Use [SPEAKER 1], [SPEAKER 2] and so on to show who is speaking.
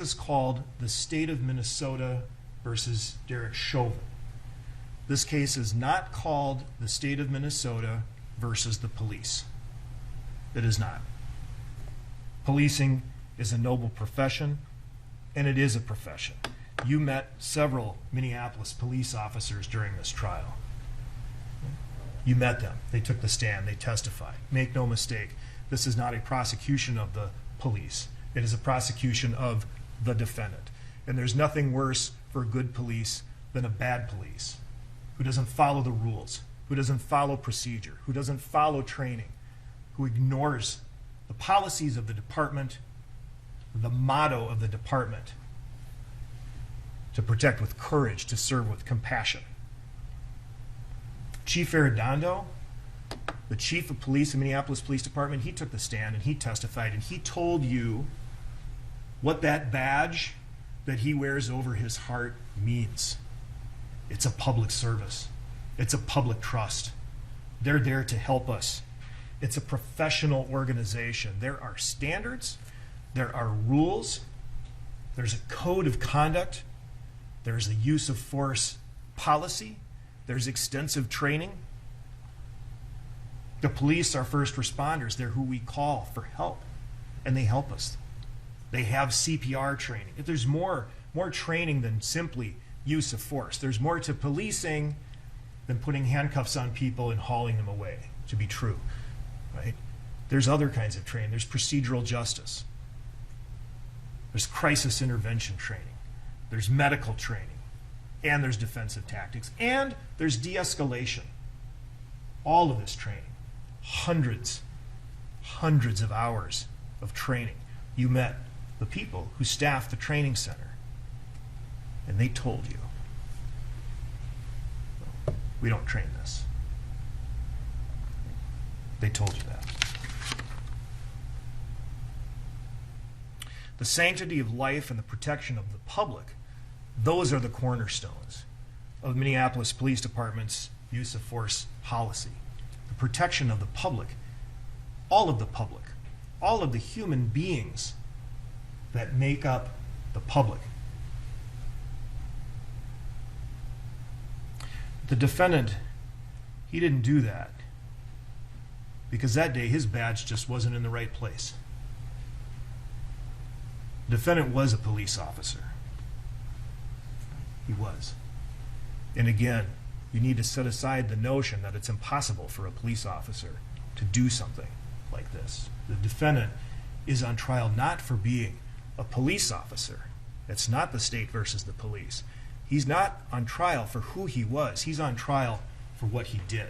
[SPEAKER 1] is called the State of Minnesota versus Derek Chauvin. This case is not called the State of Minnesota versus the police. It is not. Policing is a noble profession, and it is a profession. You met several Minneapolis police officers during this trial. You met them. They took the stand. They testified. Make no mistake, this is not a prosecution of the police. It is a prosecution of the defendant. And there's nothing worse for good police than a bad police who doesn't follow the rules, who doesn't follow procedure, who doesn't follow training, who ignores the policies of the department, the motto of the department, to protect with courage, to serve with compassion. Chief Arredondo, the chief of police in Minneapolis Police Department, he took the stand and he testified and he told you what that badge that he wears over his heart means. It's a public service. It's a public trust. They're there to help us. It's a professional organization. There are standards. There are rules. There's a code of conduct. There's a use of force policy. There's extensive training. The police are first responders. They're who we call for help, and they help us. They have CPR training. If there's more training than simply use of force. There's more to policing than putting handcuffs on people and hauling them away, to be true, right? There's other kinds of training. There's procedural justice. There's crisis intervention training. There's medical training. And there's defensive tactics. And there's de-escalation. All of this training. Hundreds of hours of training. You met the people who staff the training center. And they told you, we don't train this. They told you that. The sanctity of life and the protection of the public, those are the cornerstones of Minneapolis Police Department's use of force policy. The protection of the public, all of the human beings that make up the public. The defendant, he didn't do that because that day his badge just wasn't in the right place. The defendant was a police officer. He was. And again, you need to set aside the notion that it's impossible for a police officer to do something like this. The defendant is on trial not for being a police officer. It's not the state versus the police. He's not on trial for who he was. He's on trial for what he did.